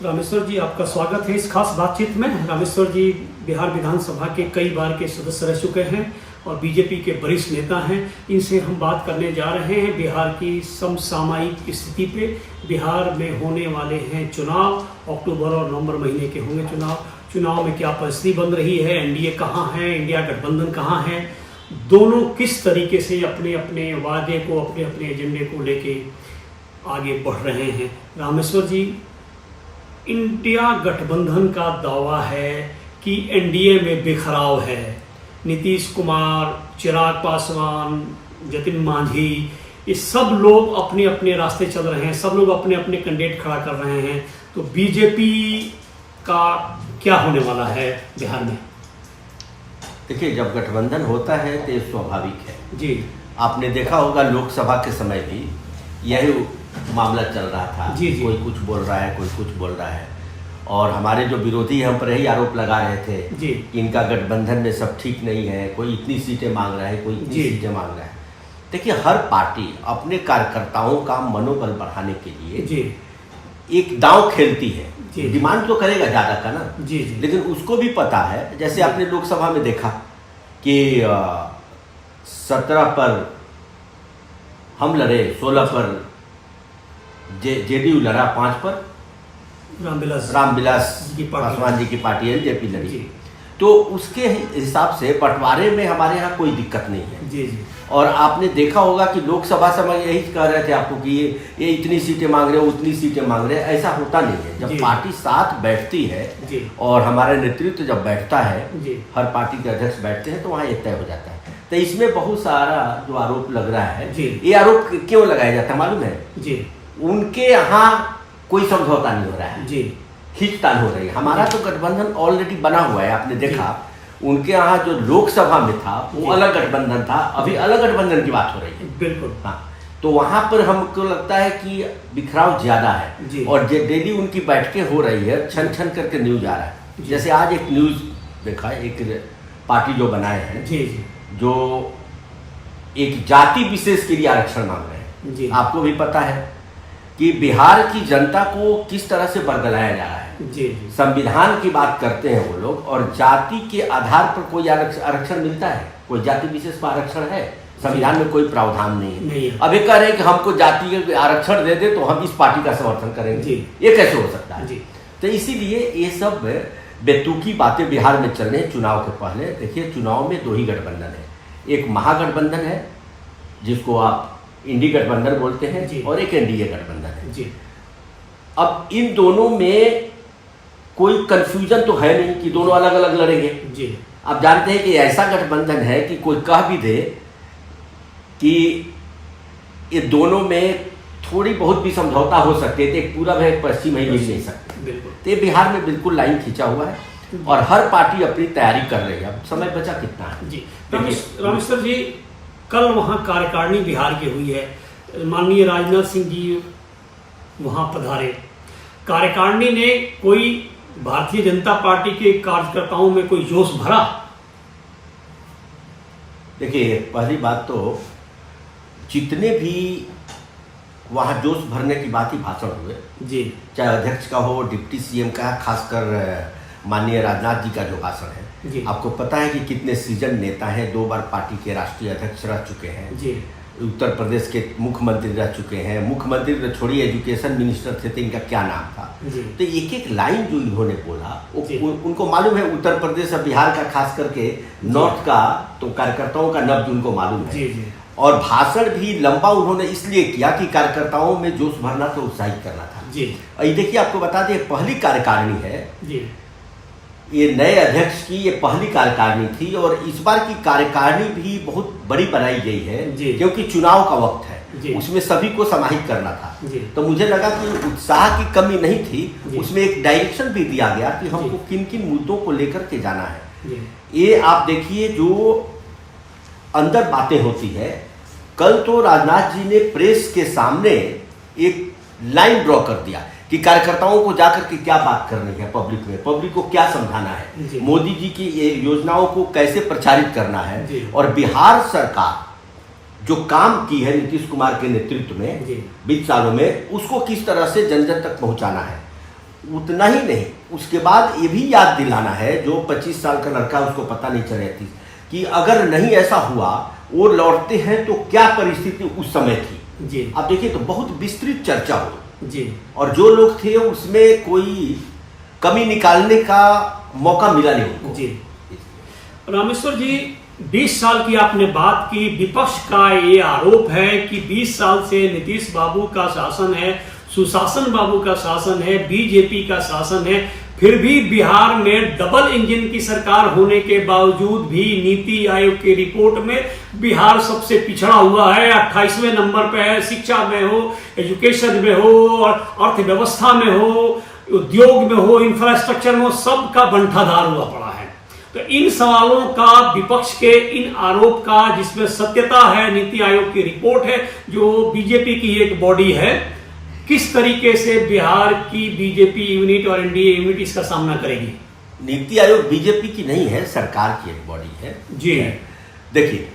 रामेश्वर जी, आपका स्वागत है इस खास बातचीत में। रामेश्वर जी बिहार विधानसभा के कई बार के सदस्य रह चुके हैं और बीजेपी के वरिष्ठ नेता हैं। इनसे हम बात करने जा रहे हैं बिहार की समसामयिक स्थिति पे। बिहार में होने वाले हैं चुनाव, अक्टूबर और नवंबर महीने के होंगे चुनाव में क्या परिस्थिति बन रही है, एनडीए कहाँ है, इंडिया गठबंधन कहाँ है, दोनों किस तरीके से अपने अपने वादे को, अपने अपने एजेंडे को लेके आगे बढ़ रहे हैं। रामेश्वर जी, इंडिया गठबंधन का दावा है कि एनडीए में बिखराव है। नीतीश कुमार, चिराग पासवान, जतिन मांझी, ये सब लोग अपने अपने रास्ते चल रहे हैं, सब लोग अपने अपने कैंडिडेट खड़ा कर रहे हैं। तो बीजेपी का क्या होने वाला है बिहार में? देखिए, जब गठबंधन होता है तो ये स्वाभाविक है जी। आपने देखा होगा लोकसभा के समय भी यही मामला चल रहा था। जी जी। कोई कुछ बोल रहा है, कोई कुछ बोल रहा है, और हमारे जो विरोधी हम पर यही आरोप लगा रहे थे जी कि इनका गठबंधन में सब ठीक नहीं है, कोई इतनी सीटें मांग रहा है, कोई इतनी जी। सीटें मांग रहा है। देखिए, हर पार्टी अपने कार्यकर्ताओं का मनोबल बढ़ाने के लिए जी एक दांव खेलती है। जी। डिमांड तो करेगा ज़्यादा का ना, जी जी। लेकिन उसको भी पता है। जैसे आपने लोकसभा में देखा कि 17 पर हम लड़े, 16 पर जेडीयू लड़ा, 5 पर रामविलास पासवान जी की पार्टी एलजेपी लड़ी। तो उसके हिसाब से बंटवारे में हमारे यहाँ कोई दिक्कत नहीं है। जी जी। और आपने देखा होगा कि लोकसभा समय यही कह रहे थे आपको कि ये इतनी सीटें मांग रहे हैं, उतनी सीटें मांग रहे हैं। ऐसा होता नहीं है। जब पार्टी साथ बैठती है जी। और हमारा नेतृत्व जब बैठता है जी। हर पार्टी के अध्यक्ष बैठते हैं तो वहाँ ये तय हो जाता है। तो इसमें बहुत सारा जो आरोप लग रहा है, ये आरोप क्यों लगाया जाता है मालूम है? जी। उनके यहाँ कोई समझौता नहीं हो रहा है जी। खींचतान हो रही है। हमारा तो गठबंधन ऑलरेडी बना हुआ है। आपने देखा उनके यहाँ जो लोकसभा में था वो अलग गठबंधन था, अभी अलग गठबंधन की बात हो रही है। बिल्कुल। हाँ, तो वहाँ पर हमको लगता है कि बिखराव ज्यादा है और डेली उनकी बैठकें हो रही है, छन छन करके न्यूज आ रहा है। जैसे आज एक न्यूज देखा, एक पार्टी जो बनाए हैं जी जी, जो एक जाति विशेष के लिए आरक्षण मांग रहे हैं। आपको भी पता है कि बिहार की जनता को किस तरह से बरगलाया जा रहा है। जी। संविधान की बात करते हैं वो लोग, और जाति के आधार पर कोई आरक्षण मिलता है? कोई जाति विशेष पर आरक्षण है? संविधान में कोई प्रावधान नहीं है। अब ये कह रहे हैं कि हमको जाति के आरक्षण दे दे तो हम इस पार्टी का समर्थन करेंगे। ये कैसे हो सकता है? तो इसीलिए ये सब बेतुकी बातें बिहार में चल रही हैं चुनाव के पहले। देखिए, चुनाव में 2 ही गठबंधन है। एक महागठबंधन है जिसको आप इंडी गठबंधन बोलते हैं, और एक एनडीए गठबंधन है जी। अब इन दोनों में कोई कंफ्यूजन तो है नहीं कि दोनों अलग अलग लड़ेंगे जी। आप जानते हैं कि ऐसा गठबंधन है कि कोई कह भी दे कि ये दोनों में थोड़ी बहुत भी समझौता हो सकते थे, एक पूरब है एक पश्चिम है, ये नहीं सकते। तो ये बिहार में बिल्कुल लाइन खींचा हुआ है और हर पार्टी अपनी तैयारी कर रही है। अब समय बचा कितना है जी। रामेश्वर जी, कल वहाँ कार्यकारिणी बिहार की हुई है, माननीय राजनाथ सिंह जी वहाँ पधारे। कार्यकारिणी ने कोई भारतीय जनता पार्टी के कार्यकर्ताओं में कोई जोश भरा? देखिए, पहली बात तो जितने भी वहाँ जोश भरने की बात ही भाषण हुए जी, चाहे अध्यक्ष का हो, डिप्टी सीएम का, खासकर माननीय राजनाथ जी का जो भाषण है। आपको पता है कि कितने सीजन नेता हैं, 2 बार पार्टी के राष्ट्रीय अध्यक्ष रह चुके हैं जी, उत्तर प्रदेश के मुख्यमंत्री रह चुके हैं, मुख्यमंत्री तो छोड़िए एजुकेशन मिनिस्टर थे तो इनका क्या नाम था। तो एक एक लाइन जो इन्होंने बोला उनको मालूम है। उत्तर प्रदेश और बिहार का खास करके नॉर्थ का तो कार्यकर्ताओं का नब्ज उनको मालूम है जी। और भाषण भी लंबा उन्होंने इसलिए किया कि कार्यकर्ताओं में जोश भरना तो उत्साहित करना था जी। देखिए, आपको बता दें, पहली कार्यकारिणी है जी। ये नए अध्यक्ष की ये पहली कार्यकारिणी थी और इस बार की कार्यकारिणी भी बहुत बड़ी बनाई गई है क्योंकि चुनाव का वक्त है, उसमें सभी को समाहित करना था। तो मुझे लगा कि उत्साह की कमी नहीं थी, उसमें एक डायरेक्शन भी दिया गया कि हमको किन किन मुद्दों को लेकर के जाना है। ये आप देखिए, जो अंदर बातें होती है। कल तो राजनाथ जी ने प्रेस के सामने एक लाइन ड्रॉ कर दिया कि कार्यकर्ताओं को जाकर के क्या बात करनी है पब्लिक में, पब्लिक को क्या समझाना है, मोदी जी की ये योजनाओं को कैसे प्रचारित करना है, और बिहार सरकार जो काम की है नीतीश कुमार के नेतृत्व में 20 सालों में, उसको किस तरह से जन जन तक पहुंचाना है। उतना ही नहीं, उसके बाद ये भी याद दिलाना है, जो 25 साल का लड़का उसको पता नहीं चल रही थी कि अगर नहीं ऐसा हुआ, वो लौटते हैं तो क्या परिस्थिति उस समय थी जी। अब देखिए, तो बहुत विस्तृत चर्चा हुई जी, और जो लोग थे उसमें कोई कमी निकालने का मौका मिला नहीं उनको। जी। रामेश्वर जी, 20 साल की आपने बात की। विपक्ष का ये आरोप है कि 20 साल से नीतीश बाबू का शासन है, सुशासन बाबू का शासन है, बीजेपी का शासन है, फिर भी बिहार में डबल इंजन की सरकार होने के बावजूद भी नीति आयोग की रिपोर्ट में बिहार सबसे पिछड़ा हुआ है, 28वें नंबर पे है। शिक्षा में हो, एजुकेशन में हो, और अर्थव्यवस्था में हो, उद्योग में हो, इंफ्रास्ट्रक्चर में हो, सबका बंटाधार हुआ पड़ा है। तो इन सवालों का, विपक्ष के इन आरोप का, जिसमें सत्यता है, नीति आयोग की रिपोर्ट है जो बीजेपी की एक बॉडी है, किस तरीके से बिहार की बीजेपी यूनिट और एनडीए यूनिट इसका सामना करेगी? नीति आयोग बीजेपी की नहीं है, सरकार की एक बॉडी है। जी। देखिए,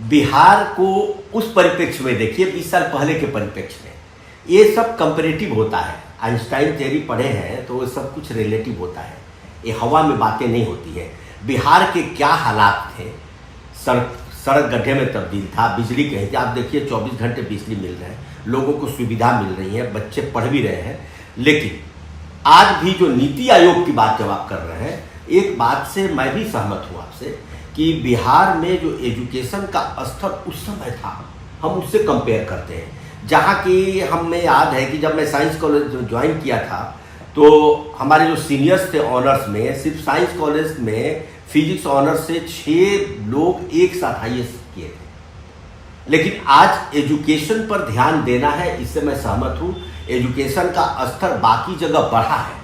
बिहार को उस परिप्रेक्ष्य में देखिए, 20 साल पहले के परिप्रेक्ष्य में ये सब कंपैरेटिव होता है। आइंस्टाइन थ्योरी पढ़े हैं तो सब कुछ रिलेटिव होता है, ये हवा में बातें नहीं होती है। बिहार के क्या हालात थे, सड़क गड्ढे में तब्दील था, बिजली कहीं थी। आप देखिए 24 घंटे बिजली मिल रहे हैं, लोगों को सुविधा मिल रही है, बच्चे पढ़ भी रहे हैं। लेकिन आज भी जो नीति आयोग की बात जब आप कर रहे हैं, एक बात से मैं भी सहमत हूँ आपसे कि बिहार में जो एजुकेशन का स्तर उस समय था, हम उससे कंपेयर करते हैं। जहाँ की हमें याद है कि जब मैं साइंस कॉलेज ज्वाइन किया था तो हमारे जो सीनियर्स थे ऑनर्स में, सिर्फ साइंस कॉलेज में फिजिक्स ऑनर्स से 6 लोग एक साथ IAS किए थे। लेकिन आज एजुकेशन पर ध्यान देना है, इससे मैं सहमत हूँ। एजुकेशन का स्तर बाकी जगह बढ़ा है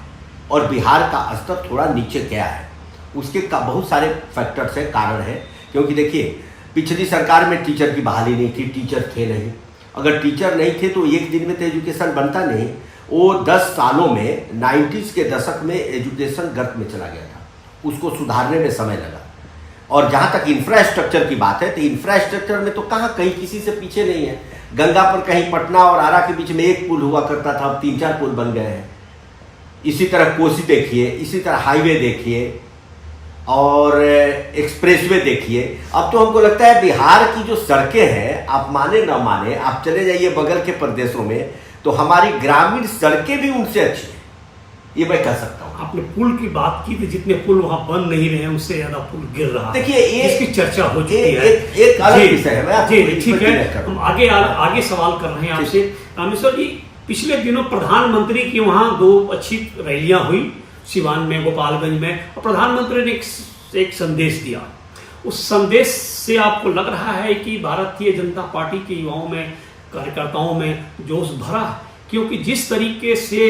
और बिहार का स्तर थोड़ा नीचे गया है। उसके का बहुत सारे फैक्टर्स हैं, कारण है। क्योंकि देखिए, पिछली सरकार में टीचर की बहाली नहीं थी, टीचर थे नहीं। अगर टीचर नहीं थे तो एक दिन में तो एजुकेशन बनता नहीं। वो 10 सालों में 90s के दशक में एजुकेशन गर्त में चला गया था, उसको सुधारने में समय लगा। और जहाँ तक इंफ्रास्ट्रक्चर की बात है, तो इंफ्रास्ट्रक्चर में तो कहाँ कहीं किसी से पीछे नहीं है। गंगा पर कहीं पटना और आरा के बीच में एक पुल हुआ करता था, अब 3-4 पुल बन गए हैं। इसी तरह कोसी देखिए, इसी तरह हाईवे देखिए और एक्सप्रेसवे देखिए। अब तो हमको लगता है बिहार की जो सड़कें हैं, आप माने ना माने, आप चले जाइए बगल के प्रदेशों में तो हमारी ग्रामीण सड़कें भी उनसे अच्छी हैं, ये मैं कह सकता हूँ। आपने पुल की बात की थी, जितने पुल वहां बन नहीं रहे हैं उससे ज्यादा पुल गिर रहा है। देखिए, इसकी चर्चा हो चुकी है, एक अलग विषय है। जी, ठीक है। हम आगे सवाल कर रहे हैं आपसे। रामेश्वर जी, पिछले दिनों प्रधानमंत्री की वहां 2 अच्छी रैलियां हुई, सिवान में, गोपालगंज में, और प्रधानमंत्री ने एक संदेश दिया। उस संदेश से आपको लग रहा है कि भारतीय जनता पार्टी के युवाओं में, कार्यकर्ताओं में जोश भरा? क्योंकि जिस तरीके से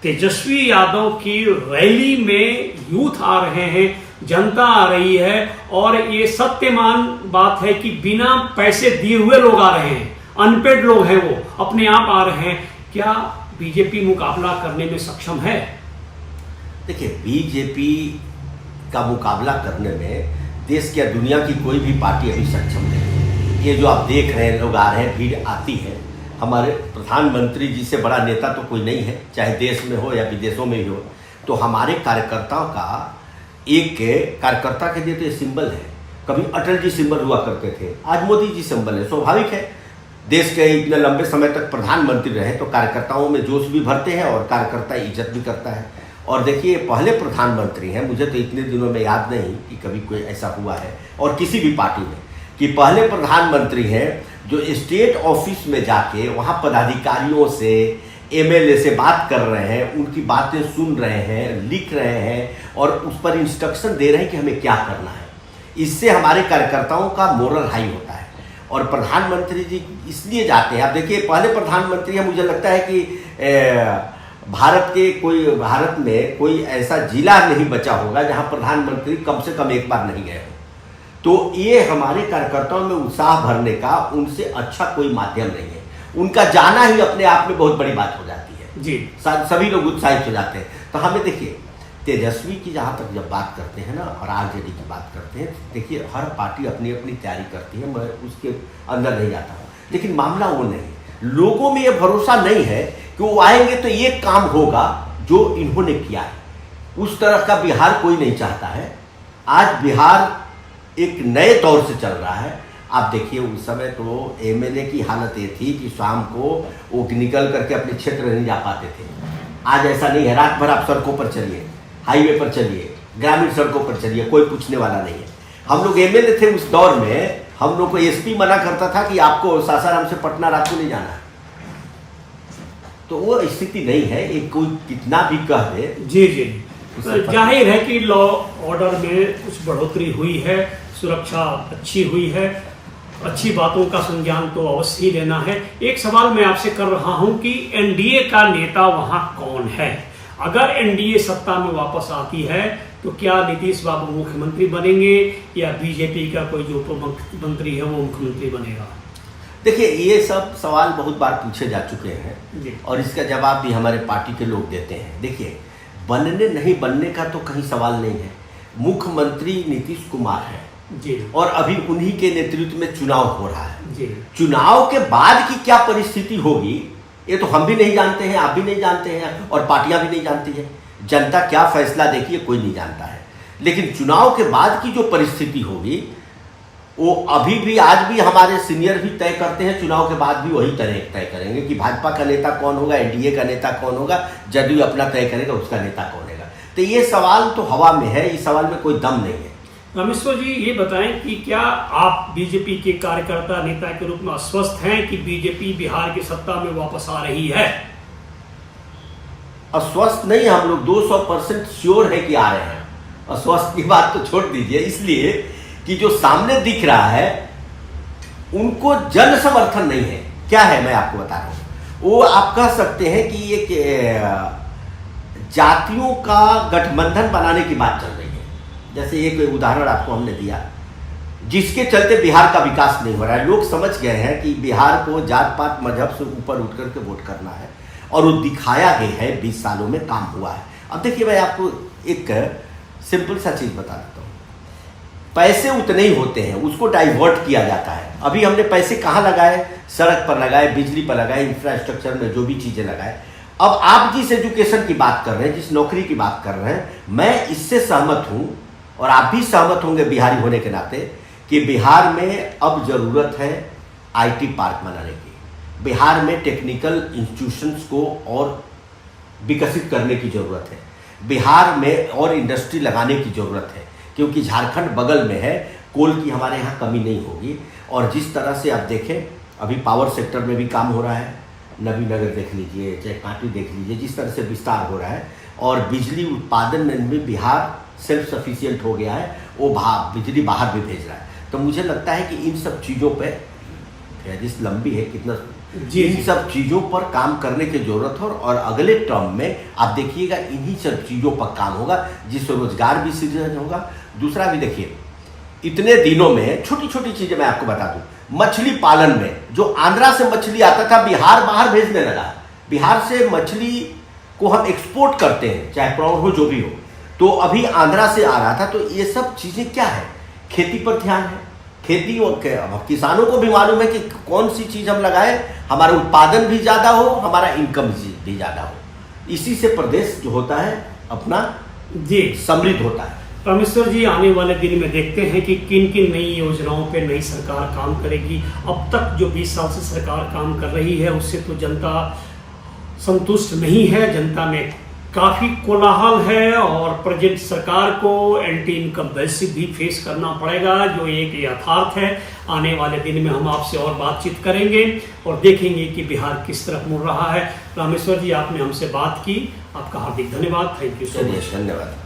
तेजस्वी यादव की रैली में यूथ आ रहे हैं, जनता आ रही है, और ये सत्यमान बात है कि बिना पैसे दिए हुए लोग आ रहे हैं, अनपेड लोग हैं, वो अपने आप आ रहे हैं। क्या बीजेपी मुकाबला करने में सक्षम है? देखिए, बीजेपी का मुकाबला करने में देश या दुनिया की कोई भी पार्टी अभी सक्षम नहीं है। ये जो आप देख रहे हैं, लोग आ रहे हैं, भीड़ आती है। हमारे प्रधानमंत्री जी से बड़ा नेता तो कोई नहीं है, चाहे देश में हो या विदेशों में भी हो। तो हमारे कार्यकर्ताओं का, एक कार्यकर्ता के लिए तो ये सिंबल है। कभी अटल जी सिंबल हुआ करते थे, आज मोदी जी सिंबल है। स्वाभाविक है, देश के इतने लंबे समय तक प्रधानमंत्री रहे तो कार्यकर्ताओं में जोश भी भरते हैं और कार्यकर्ता इज्जत भी करता है। और देखिए, पहले प्रधानमंत्री हैं, मुझे तो इतने दिनों में याद नहीं कि कभी कोई ऐसा हुआ है और किसी भी पार्टी में, कि पहले प्रधानमंत्री हैं जो स्टेट ऑफिस में जाके वहाँ पदाधिकारियों से, MLA से बात कर रहे हैं, उनकी बातें सुन रहे हैं, लिख रहे हैं और उस पर इंस्ट्रक्शन दे रहे हैं कि हमें क्या करना है। इससे हमारे कार्यकर्ताओं का मोरल हाई होता है। और प्रधानमंत्री जी इसलिए जाते हैं, आप देखिए, पहले प्रधानमंत्री हैं, मुझे लगता है कि भारत में कोई ऐसा जिला नहीं बचा होगा जहाँ प्रधानमंत्री कम से कम एक बार नहीं गए हो। तो ये हमारे कार्यकर्ताओं में उत्साह भरने का उनसे अच्छा कोई माध्यम नहीं है। उनका जाना ही अपने आप में बहुत बड़ी बात हो जाती है जी। सभी लोग उत्साहित हो जाते हैं। तो हमें देखिए, तेजस्वी की जहाँ तक जब बात करते हैं ना, और आरजेडी की बात करते हैं, देखिए हर पार्टी अपनी अपनी तैयारी करती है, मैं उसके अंदर नहीं जाता हूँ। लेकिन मामला वो नहीं, लोगों में ये भरोसा नहीं है कि वो आएंगे तो ये काम होगा जो इन्होंने किया है, उस तरह का बिहार कोई नहीं चाहता है। आज बिहार एक नए दौर से चल रहा है। आप देखिए, उस समय तो एमएलए की हालत ये थी कि शाम को वो निकल करके अपने क्षेत्र नहीं जा पाते थे। आज ऐसा नहीं है, रात भर आप सड़कों पर चलिए, हाईवे पर चलिए, ग्रामीण सड़कों पर चलिए, कोई पूछने वाला नहीं है। हम लोग एमएलए थे उस दौर में, हम लोग को एसपी मना करता था कि आपको सासाराम से पटना रात को नहीं जाना है। तो वो स्थिति नहीं है, एक कोई कितना भी कह दे। जी जी, जाहिर है कि लॉ ऑर्डर में कुछ बढ़ोतरी हुई है, सुरक्षा अच्छी हुई है, अच्छी बातों का संज्ञान तो अवश्य ही लेना है। एक सवाल मैं आपसे कर रहा हूं कि एनडीए का नेता वहां कौन है? अगर एनडीए सत्ता में वापस आती है तो क्या नीतीश बाबू मुख्यमंत्री बनेंगे या बीजेपी का कोई जो उप मंत्री है वो मुख्यमंत्री बनेगा? देखिए, ये सब सवाल बहुत बार पूछे जा चुके हैं और इसका जवाब भी हमारे पार्टी के लोग देते हैं। देखिए, बनने नहीं बनने का तो कहीं सवाल नहीं है। मुख्यमंत्री नीतीश कुमार है जी, और अभी उन्हीं के नेतृत्व में चुनाव हो रहा है जी। चुनाव के बाद की क्या परिस्थिति होगी ये तो हम भी नहीं जानते हैं, आप भी नहीं जानते हैं और पार्टियां भी नहीं जानती है। जनता क्या फैसला देगी कोई नहीं जानता है। लेकिन चुनाव के बाद की जो परिस्थिति होगी वो अभी भी, आज भी हमारे सीनियर भी तय करते हैं, चुनाव के बाद भी वही तय करेंगे कि भाजपा का नेता कौन होगा, एनडीए का नेता कौन होगा, जदयू अपना तय करेगा उसका नेता कौन होगा। तो ये सवाल तो हवा में है, इस सवाल में कोई दम नहीं है। रामेश्वर जी, ये बताएं कि क्या आप बीजेपी के कार्यकर्ता नेता के रूप में आश्वस्त हैं कि बीजेपी बिहार की सत्ता में वापस आ रही है? अस्वस्थ नहीं, हम लोग 200% श्योर है कि आ रहे हैं। अस्वस्थ की बात तो छोड़ दीजिए, इसलिए कि जो सामने दिख रहा है उनको जन समर्थन नहीं है। क्या है मैं आपको बता रहा हूं, वो आप कह सकते हैं कि ये जातियों का गठबंधन बनाने की बात चल रही है। जैसे एक उदाहरण आपको हमने दिया, जिसके चलते बिहार का विकास नहीं हो रहा है। लोग समझ गए हैं कि बिहार को जात पात मजहब से ऊपर उठ करके वोट करना है और वो दिखाया गया है। 20 सालों में काम हुआ है। अब देखिए, मैं आपको एक सिंपल सा चीज बता देता हूँ। पैसे उतने ही होते हैं, उसको डाइवर्ट किया जाता है। अभी हमने पैसे कहाँ लगाए? सड़क पर लगाए, बिजली पर लगाए, इंफ्रास्ट्रक्चर में जो भी चीजें लगाए। अब आप जिस एजुकेशन की बात कर रहे हैं, जिस नौकरी की बात कर रहे हैं, मैं इससे सहमत हूं और आप भी सहमत होंगे बिहारी होने के नाते कि बिहार में अब जरूरत है आईटी पार्क बनाने की। बिहार में टेक्निकल इंस्टीट्यूशंस को और विकसित करने की जरूरत है। बिहार में और इंडस्ट्री लगाने की जरूरत है, क्योंकि झारखंड बगल में है, कोल की हमारे यहाँ कमी नहीं होगी। और जिस तरह से आप देखें, अभी पावर सेक्टर में भी काम हो रहा है, नबीनगर देख लीजिए, चाहे कांटी देख लीजिए, जिस तरह से विस्तार हो रहा है और बिजली उत्पादन में भी बिहार सेल्फ सफिशिएंट हो गया है, वो बिजली बाहर भी भेज रहा है। तो मुझे लगता है कि इन सब चीज़ों पे फहरिस्त लंबी है कितना इन सब चीज़ों पर काम करने की जरूरत है। और अगले टर्म में आप देखिएगा इन्हीं सब चीज़ों पर काम होगा, जिससे रोजगार भी सृजन होगा। दूसरा भी देखिए, इतने दिनों में छोटी छोटी चीज़ें मैं आपको बता दूं, मछली पालन में जो आंध्रा से मछली आता था, बिहार बाहर भेजने लगा। बिहार से मछली को हम एक्सपोर्ट करते हैं, चाहे प्राउन हो जो भी हो, तो अभी आंध्रा से आ रहा था। तो ये सब चीज़ें क्या है? खेती पर ध्यान है। खेती और किसानों को भी मालूम है कि कौन सी चीज़ हम लगाएं, हमारा उत्पादन भी ज़्यादा हो, हमारा इनकम भी ज़्यादा हो। इसी से प्रदेश जो होता है अपना जी समृद्ध होता है। रामेश्वर जी, आने वाले दिन में देखते हैं कि किन किन नई योजनाओं पे नई सरकार काम करेगी। अब तक जो 20 साल से सरकार काम कर रही है उससे तो जनता संतुष्ट नहीं है। जनता में काफ़ी कोलाहल है और प्रेजेंट सरकार को एंटी इनकम्बेंसी भी फेस करना पड़ेगा, जो एक यथार्थ है। आने वाले दिन में हम आपसे और बातचीत करेंगे और देखेंगे कि बिहार किस तरफ मुड़ रहा है। रामेश्वर जी, आपने हमसे बात की, आपका हार्दिक धन्यवाद। Thank you so much. धन्यवाद।